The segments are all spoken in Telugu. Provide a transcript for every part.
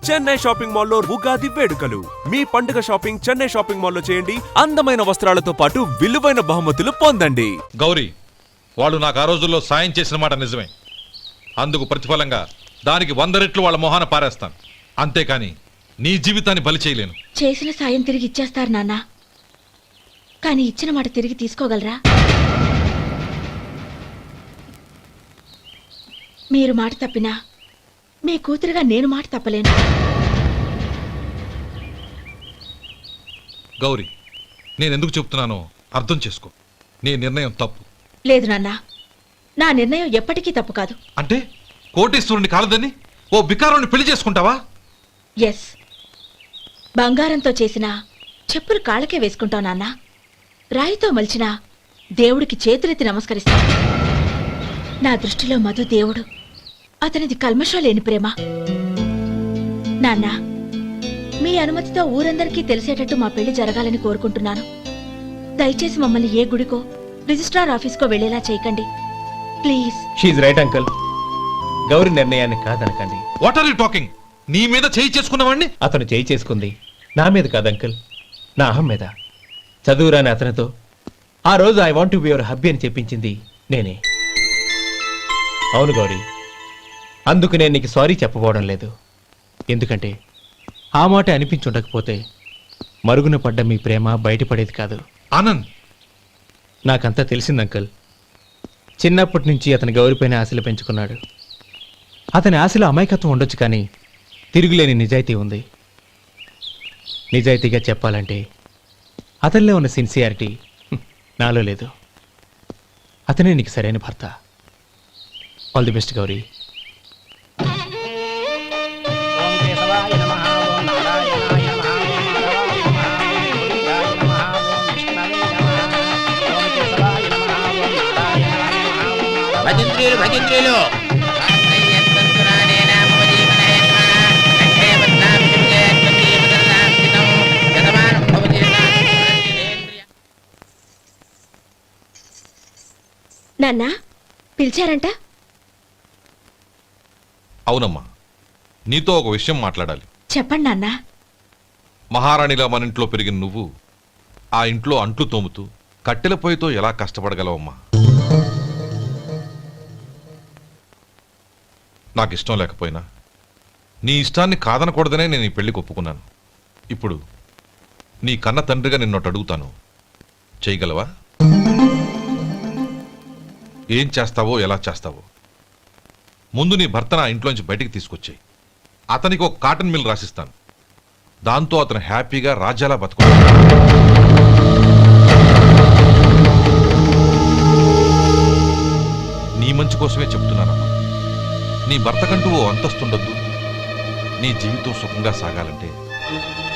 చెన్నై షాపింగ్ మాల్లో ఉగాది వేడుకలు. మీ పండుగ షాపింగ్ చెన్నై షాపింగ్ మాల్లో చేయండి. అందమైన వస్త్రాలతో పాటు విలువైన బహుమతులు పొందండి. గౌరీ, వాళ్ళు నాకు ఆ రోజుల్లో సాయం చేసిన మాట నిజమే. అందుకు ప్రతిఫలంగా దానికి 100 రెట్లు వాళ్ళ మొహాన పారేస్తాను. అంతేకాని నీ జీవితాన్ని బలి చేయలేను. చేసిన సాయం తిరిగి ఇచ్చేస్తారు నాన్న, కానీ ఇచ్చిన మాట తిరిగి తీసుకోగలరా? మీరు మాట తప్పినా మీ కూతురుగా నేను మాట తప్పలేను. గౌరీ, నేనెందుకు చెప్తున్నానో అర్థం చేసుకో. నీ నిర్ణయం తప్పు. లేదు నాన్న, నా నిర్ణయం ఎప్పటికీ తప్పు కాదు. అంటే కోటీశ్వరుని కాలదని ఓ బికారుని పెళ్లి చేసుకుంటావా? ఎస్, బంగారంతో చేసిన చెప్పులు కాళ్ళకే వేసుకుంటావు నాన్న. రాయితో మలిచిన దేవుడికి చేతులెత్తి నమస్కరిస్తాను. నా దృష్టిలో మధు దేవుడు, అతనిది కల్మషం లేని ప్రేమ. నాన్న, మీ అనుమతితో ఊరందరికీ తెలిసేటట్టు మా పెళ్లి జరగాలని కోరుకుంటున్నాను. దయచేసి మమ్మల్ని ఏ గుడికో రిజిస్ట్రార్ ఆఫీస్కో వెళ్లేలా చేయకండి please. She right uncle. Gauri నిర్ణయాన్ని కాదనకండి. What are you talking? నీ మీద చేయి చేసుకున్నవాడిని అతను చేయి చేసుకుంది నా మీద కాదు అంకుల్, నా అహం మీద. చదువురాని అతనితో ఆ రోజు I want to be your hubby అని చెప్పించింది నేనే. అవును గౌరీ, అందుకు నేను నీకు సారీ చెప్పబోవడం లేదు. ఎందుకంటే ఆ మాట అనిపించుండకపోతే మరుగున పడ్డ మీ ప్రేమ బయటపడేది కాదు. ఆనంద్, నాకంతా తెలిసింది అంకుల్. చిన్నప్పటి నుంచి అతని గౌరీపైన ఆశలు పెంచుకున్నాడు. అతని ఆశలో అమాయకత్వం ఉండొచ్చు, కానీ తిరుగులేని నిజాయితీ ఉంది. నిజాయితీగా చెప్పాలంటే అతనిలో ఉన్న సిన్సియారిటీ నాలో లేదు. అతనే నీకు సరైన భర్త. All the best Gauri. భజంత్రీలు నాన్న, పిలిచారంట? అవునమ్మా, నీతో ఒక విషయం మాట్లాడాలి. చెప్పండి నాన్న. మహారాణిలా మన ఇంట్లో పెరిగిన నువ్వు ఆ ఇంట్లో అంట్లు తోముతూ కట్టెల పొయ్యితో ఎలా కష్టపడగలవమ్మా? నాకు ఇష్టం లేకపోయినా నీ ఇష్టాన్ని కాదనకూడదనే నేను ఈ పెళ్లికి ఒప్పుకున్నాను. ఇప్పుడు నీ కన్న తండ్రిగా నిన్నొట్టు అడుగుతాను, చేయగలవా? ఏం చేస్తావో, ఎలా చేస్తావో ముందు నీ భర్తను ఆ ఇంట్లోంచి బయటికి తీసుకొచ్చాయి. అతనికి ఒక కాటన్ మిల్ రాసిస్తాను. దాంతో అతను హ్యాపీగా రాజ్యాలా బతుకుతాడు. నీ మంచి కోసమే చెప్తున్నానమ్మా. నీ భర్తకంటూ ఓ అంతస్తుండొద్దు. నీ జీవితం సుఖంగా సాగాలంటే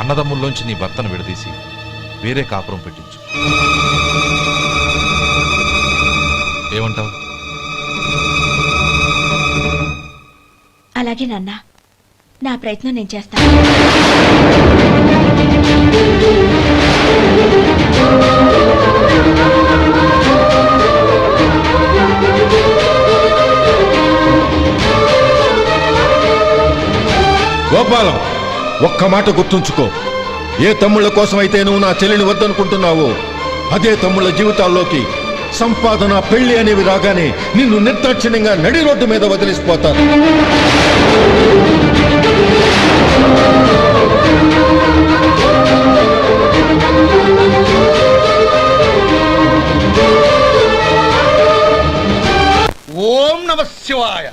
అన్నదమ్ముల్లోంచి నీ భర్తను విడదీసి వేరే కాపురం పెట్టించు. ఏమంటావు? అలాగే నాన్న, నా ప్రయత్నం నేను చేస్తాను. గోపాలం, ఒక్క మాట గుర్తుంచుకో. ఏ తమ్ముళ్ళ కోసం అయితే నువ్వు నా చెల్లిని వద్దనుకుంటున్నావో అదే తమ్ముళ్ళ జీవితాల్లోకి సంపాదన, పెళ్లి అనేవి రాగానే నిన్ను నిర్దాక్షిణ్యంగా నడి రోడ్డు మీద వదిలిసిపోతారు. ఓం నమ శివాయ.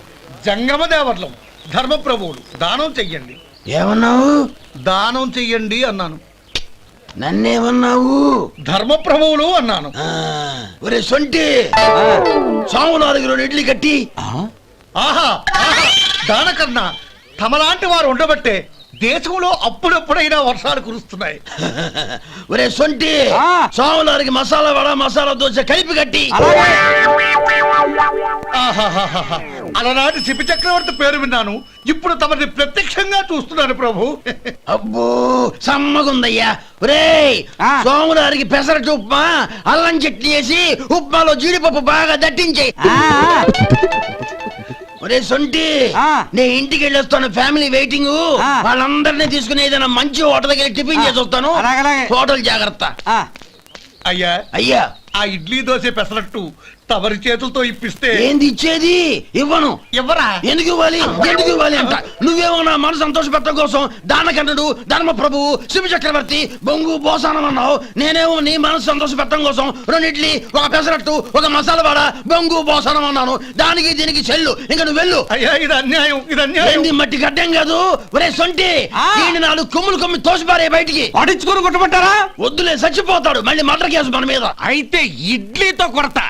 జంగమ దేవర్లం, ధర్మప్రభువులు, దానం చెయ్యండి. ఏమన్నావు? దానం చెయ్యండి అన్నాను. నన్నేమన్నావు? ధర్మప్రభువులు అన్నాను. ఒరే సొంటి, సాములారికి 2 ఇడ్లీ కట్టి. ఆహా, దానకన్నా తమలాంటి వారు ఉండబట్టే దేశంలో అప్పుడప్పుడైనా వర్షాలు కురుస్తున్నాయి. ఒరే సొంటి, సాములారికి మసాలా వడ, మసాలా దోశ కలిపి కట్టి. అలనాటి శిపి చక్రవర్తి పేరు విన్నాను, ఇప్పుడు తమని ప్రత్యక్షంగా చూస్తున్నాను ప్రభు. అబ్బో సమ్మగుందయ్యా. ఒరే సోములారికి పెసరట్టు ఉప్మా, అల్లం చట్నీ వేసి ఉప్మాలో జీడిపప్పు బాగా దట్టించే. ఒరే సొంటి నేను ఇంటికి వెళ్ళొస్తాను, ఫ్యామిలీ వెయిటింగ్. వాళ్ళందరినీ తీసుకుని ఏదైనా మంచి హోటల్ దగ్గర టిఫిన్ చేసి వస్తాను. హోటల్ జాగ్రత్త. అయ్యా అయ్యా ఆ ఇడ్లీ దోశ పెసరట్టు తమరి చేతులతో ఇప్పిస్తే ఏంది ఇచ్చేది? ఇవ్వను. ఎవరా ఎందుకు ఇవ్వాలి? ఎందుకు ఇవ్వాలి అంట? నువ్వేమో నా మనసు సంతోషపెట్టడం కోసం దానకన్నుడు, ధర్మ ప్రభువు, శివ చక్రవర్తి, బొంగు బోసానం అన్నావు. నేనేమో నీ మనసు సంతోషపెట్టడం కోసం 2 ఇడ్లీ, ఒక పెసరట్టు, ఒక మసాలా వడ, బొంగు బోసానం అన్నాను. దానికి దీనికి చెల్లు. ఇంకా నువ్వు వెళ్ళు. అయ్యా ఇది అన్యాయం, ఇది అన్యాయం. ఏంది మట్టి గడ్డం కాదు. ఒరే సొంటి, దీన్ని 4 కొమ్ములు కొమ్మి తోసిపారే బయటికి. పడించుకొని కొట్టమంటారా? వద్దులే, చచ్చిపోతాడు. మళ్ళీ మర్డర్ కేసు మన మీద. అయితే ఇడ్లీతో కొడతా.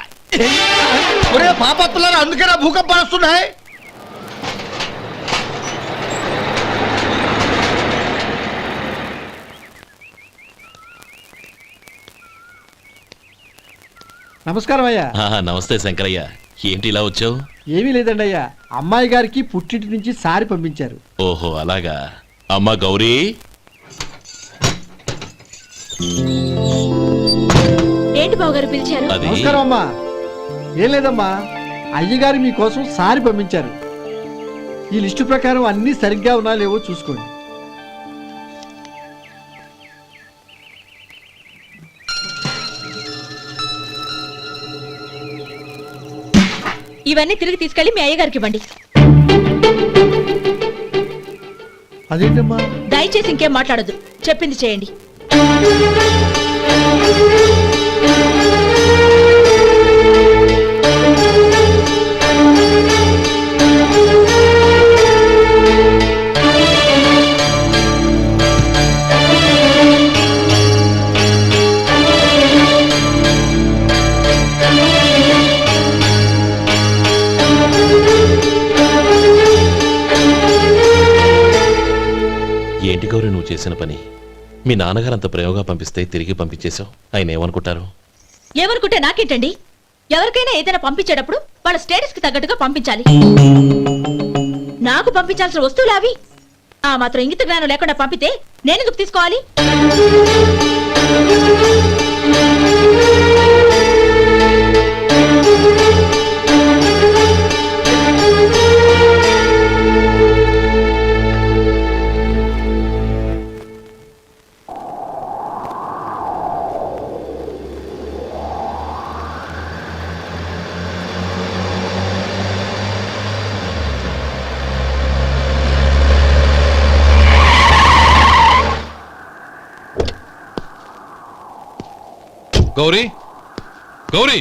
ఒరే పాపత్తులారా, అందుకేనా భూకంపాలు వస్తున్నాయి? నమస్కారం అయ్యా. నమస్తే శంకరయ్య, ఏంటి ఇలా వచ్చావు? ఏమీ లేదండి అయ్యా, అమ్మాయి గారికి పుట్టింటి నుంచి సారి పంపించారు. ఓహో అలాగా. అమ్మా గౌరీ, ఏంటి బావగారు పిలిచారు? అది నమస్కారం అమ్మా. ఏం లేదమ్మా, అయ్యగారు మీకోసం సారి పంపించారు. ఈ లిస్టు ప్రకారం అన్ని సరిగ్గా ఉన్నా లేవో చూసుకోండి. ఇవన్నీ తిరిగి తీసుకెళ్లి మీ అయ్యగారికి ఇవ్వండి. అదేంటమ్మా? దయచేసి ఇంకేం మాట్లాడొద్దు, చెప్పింది చేయండి. ఏంటి గౌరీ నువ్వు చేసిన పని? మీ నాన్నగారు అంత ప్రేమగా పంపిస్తే తిరిగి పంపించేశావు. ఆయన ఏమనుకుంటారు? ఏమనుకుంటే నాకేంటండి? ఎవరికైనా ఏదైనా పంపించేటప్పుడు వాళ్ళ స్టేటస్ కి తగ్గట్టుగా పంపించాలి. నాకు పంపించాల్సిన వస్తువులు అవి. ఆ మాత్రం ఇంగిత జ్ఞానం లేకుండా పంపితే నేనెందుకు తీసుకోవాలి? గౌరీ, గౌరీ,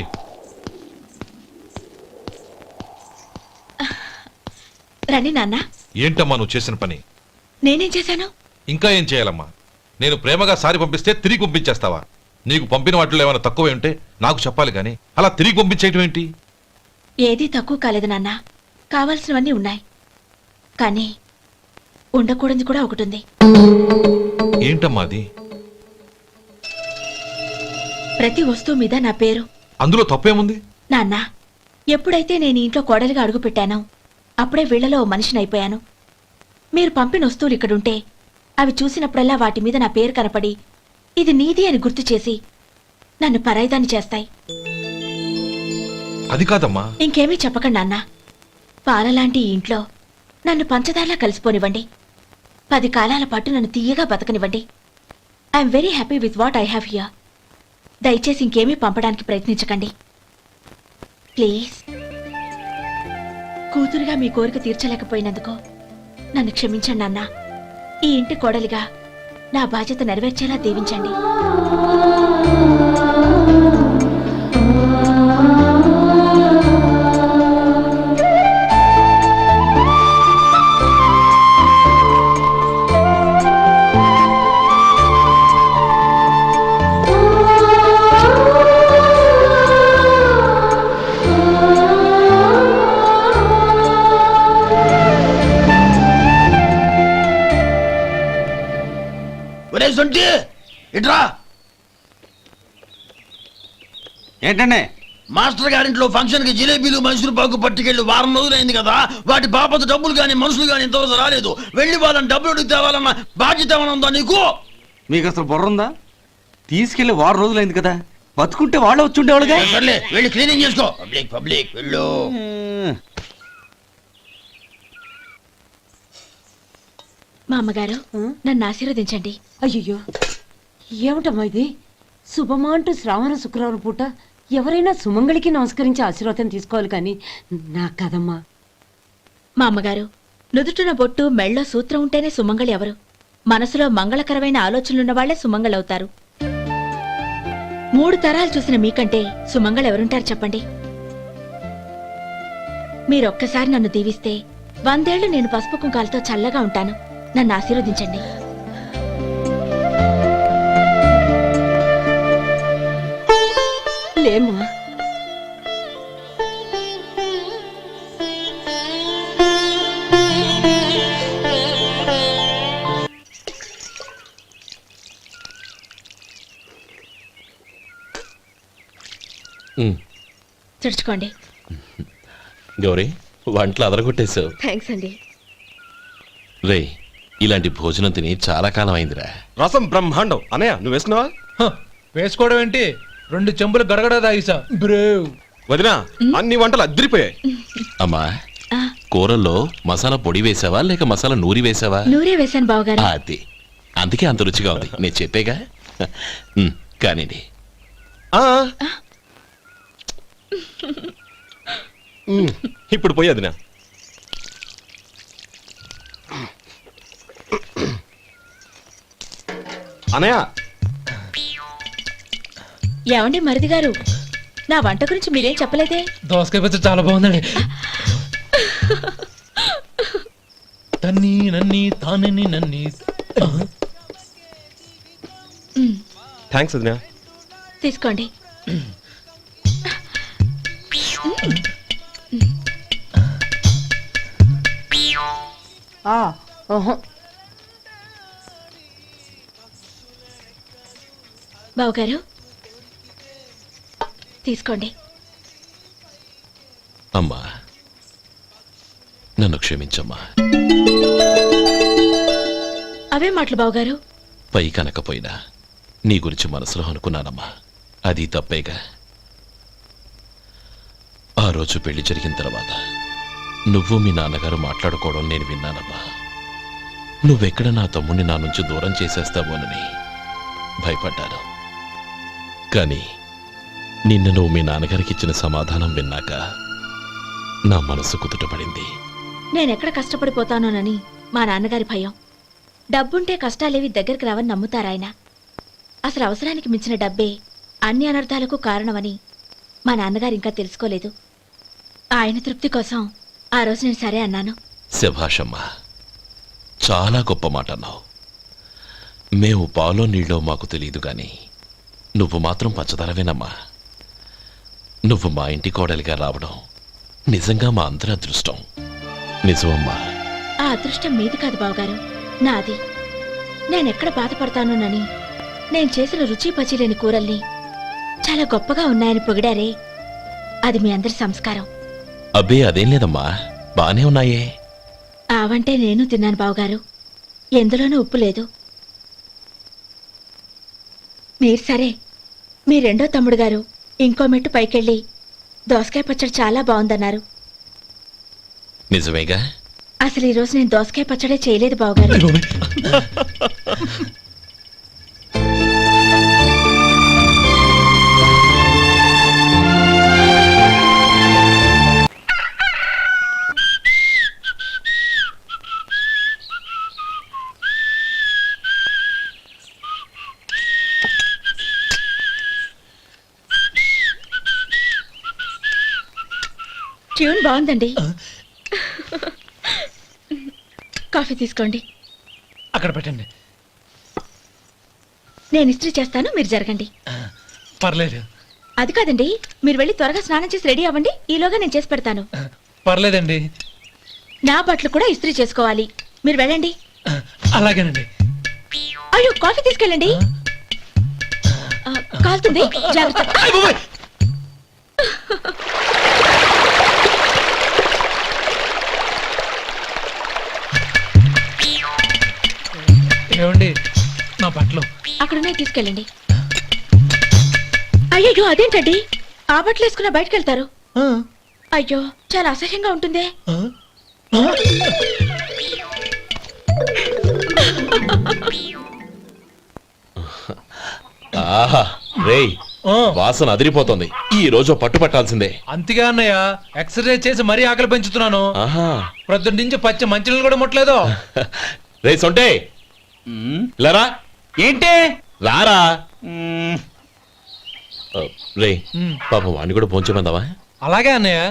రండి నాన్న. ఏంటమ్మా నువ్వు చేసిన పని? నేనేం చేశాను? ఇంకా ఏం చేయాలమ్మా? నేను ప్రేమగా సారి పంపిస్తే తిరిగి పంపించేస్తావా? నీకు పంపిన వాటిలో ఏమైనా తక్కువ ఉంటే నాకు చెప్పాలి కానీ అలా తిరిగి పంపించేయటం ఏంటి? ఏదీ తక్కువ కాలేదు నాన్న, కావాల్సినవన్నీ ఉన్నాయి. కానీ ఉండకూడదు కూడా ఒకటి ఉంది. ఏంటమ్మా అది? ప్రతి వస్తువు మీద నా పేరు. అందులో తప్పేముంది? నాన్న, ఎప్పుడైతే నేను ఇంట్లో కోడలిగా అడుగు పెట్టానో అప్పుడే వీళ్లలో ఓ మనిషిని అయిపోయాను. మీరు పంపిన వస్తువులు ఇక్కడుంటే అవి చూసినప్పుడల్లా వాటి మీద నా పేరు కనపడి ఇది నీది అని గుర్తు చేసి నన్ను పరాయిదాన్ని చేస్తాయి. అది కాదమ్మా. ఇంకేమీ చెప్పకండి నాన్న. పాలలాంటి ఈ ఇంట్లో నన్ను పంచదారలా కలిసిపోనివ్వండి. 10 కాలాల పాటు నన్ను తీయగా బతకనివ్వండి. I'm very happy with what I have here. దయచేసి ఇంకేమీ పంపడానికి ప్రయత్నించకండి ప్లీజ్. కూతురుగా మీ కోరిక తీర్చలేకపోయినందుకు నన్ను క్షమించండి నాన్న. ఈ ఇంటి కోడలిగా నా బాధ్యత నెరవేర్చేలా దీవించండి. ఒరే సొంటి, ఇట్రా. ఏంటండి? మాస్టర్ గారింట్లో ఫంక్షన్ కి జిలేబీలు, మైసూరు పాకు పట్టుకెళ్ళి వారం రోజులైంది కదా. వాటి బాపత డబ్బులు కానీ మనుషులు కానీ ఇంతవరకు రాలేదు. వెళ్ళి వాళ్ళని డబ్బులు అడిగి తేవాలన్న బాధ్యత ఏమైనా ఉందా నీకు? మీకు అసలు బుర్ర ఉందా? తీసుకెళ్లి వారం రోజులైంది కదా, బతుకుంటే వాళ్ళు వచ్చి ఉండేవాళ్ళుగా. సర్లే, వెళ్ళి క్లీనింగ్ చేసుకో. పబ్లిక్ పబ్లిక్ వెళ్ళు. ఏంటండి? 2 ఇడ్లీలు, 2 వడలు, 2 పెసరట్లు, 2 ఉప్మా. 2 ఇడ్లీలు, 2 వడలు, 2 పెసరట్లు, 2 ఉప్మా. మా అమ్మగారు నన్ను ఆశీర్వదించండి. అయ్యో ఏమిటమ్మా ఇది? శుభమా అంటూ శ్రావణ శుక్రవారం పూట ఎవరైనా సుమంగళికి నమస్కరించి ఆశీర్వాదం తీసుకోవాలి కానీ నా కదమ్మా. మా అమ్మగారు, నుదుటిన బొట్టు మెళ్ళో సూత్రం ఉంటేనే సుమంగళి ఎవరు? మనసులో మంగళకరమైన ఆలోచనలున్న వాళ్లే సుమంగళవుతారు. 3 తరాలు చూసిన మీకంటే సుమంగళ ఎవరుంటారు చెప్పండి? మీరొక్కసారి నన్ను దీవిస్తే 100 ఏళ్లు నేను పసుపు కుంకాలతో చల్లగా ఉంటాను. నన్ను ఆశీర్వదించండి. లేమ్మా. తుడుచుకోండి. గౌరీ, వంటలు అదరగొట్టేశావు. థ్యాంక్స్ అండి. రే, ఇలాంటి భోజనం తిని చాలా కాలం అయిందిరా. రసం బ్రహ్మాండం. అనయ్య నువ్వు వేసుకున్నావా? వేసుకోవడం ఏంటి, 2 చెంబులు గడగడ తాగిసా బ్రేవ్. వదినా, అన్ని వంటలు అద్దరిపోయాయి. అమ్మా, ఆ, కూరల్లో మసాలా పొడి వేసావా లేక మసాలా నూరి వేసావా? నూరే వేశాను బావగారు. అది అందుకే అంత రుచిగా ఉంది. నేను చెప్పేగా. కానివ్వండి. ఇప్పుడు పోయి వదినా. అనయ్య, ఏమండి మరిది గారు, నా వంట గురించి మీరేం చెప్పలేదే? దోసకాయ పచ్చడి చాలా బాగుందండి. తన్ని నన్ని తానని నన్ని. థ్యాంక్స్ వదినా. తీసుకోండి. బావగారు తీసుకోండి. అమ్మా, నన్ను క్షమించమ్మా. అవే మాటలు బావగారు. పై కనకపోయినా నీ గురించి మనసులో అనుకున్నానమ్మా. అది తప్పేగా. ఆ రోజు పెళ్లి జరిగిన తర్వాత నువ్వు మీ నాన్నగారు మాట్లాడుకోవడం నేను విన్నానమ్మా. నువ్వెక్కడ నా తమ్ముడిని నా నుంచి దూరం చేసేస్తావోనని భయపడ్డాను. కానీ నిన్న నువ్వు మీ నాన్నగారికి ఇచ్చిన సమాధానం విన్నాక నా మనసు కుదుటపడింది. నేనెక్కడ కష్టపడిపోతానోనని మా నాన్నగారి భయం. డబ్బుంటే కష్టాలేవి దగ్గరికి రావని నమ్ముతారాయన. అసలు అవసరానికి మించిన డబ్బే అన్ని అనర్థాలకు కారణమని మా నాన్నగారు ఇంకా తెలుసుకోలేదు. ఆయన తృప్తి కోసం ఆ రోజు నేను సరే అన్నాను. శభాషమ్మా, చాలా గొప్ప మాట అన్నావు. మేము పాలో నీళ్ళో మాకు తెలియదు గాని నువ్వు మాత్రం పచ్చదరవేనమ్మా. నువ్వు మా ఇంటి కోడలిగా రావడం నిజంగా మా అందరి అదృష్టం. నిజమమ్మా. ఆ అదృష్టం మీది కాదు బావగారు, నాది. నేనెక్కడ బాధపడతానోనని నేను చేసిన రుచి పచిలేని కూరల్ని చాలా గొప్పగా ఉన్నాయని పొగిడారే, అది మీ అందరి సంస్కారం. అబ్బే అదేం లేదమ్మా, బానే ఉన్నాయే. ఆవంటే నేను తిన్నాను బావగారు, ఎందులోనూ ఉప్పు లేదు. మీరు సరే, మీ రెండో తమ్ముడు గారు ఇంకో మెట్టు పైకెళ్ళి దోసకాయ పచ్చడి చాలా బాగుందన్నారు. నిజమేగా? అసలు ఈరోజు నేను దోసకాయ పచ్చడే చేయలేదు బావగారు. ట్యూన్ బాగుందండి. కాఫీ తీసుకోండి. అక్కడ పెట్టండి. నేను ఇస్త్రీ చేస్తాను, మీరు జరగండి. పర్లేదు. అది కాదండి, మీరు వెళ్ళి త్వరగా స్నానం చేసి రెడీ అవ్వండి, ఈలోగా నేను చేసి పెడతాను. పర్లేదండి. నా బట్టలు కూడా ఇస్త్రీ చేసుకోవాలి, మీరు వెళ్ళండి. అలాగేనండి. అయ్యో, కాఫీ తీసుకెళ్ళండి. కాలుతుంది, జాగ్రత్త. ఏమండి, నా బట్టలు అక్కడున్నాయి, తీసుకెళ్ళండి. అయ్యో, అదేంటండి, ఆ బట్టలు వేసుకున్న బయటకు వెళ్తారు? అయ్యో, చాలా అసహ్యంగా ఉంటుందే. ఆహా రేయ్ వాసన అదిరిపోతుంది ఈ రోజు పట్టు పట్టాల్సిందే. అంతగా అన్నయ్య ఎక్సర్సైజ్ చేసి మరీ ఆకలి పెంచుతున్నాను. ఆహా ప్రొద్దున నుంచి పచ్చ మంచినీళ్ళు కూడా ముట్టలేదు. రే సొంటే లరా ఏంటి రారా. రే పాపం వాడిని కూడా పోంచమందావా? అలాగే అన్నయ్య.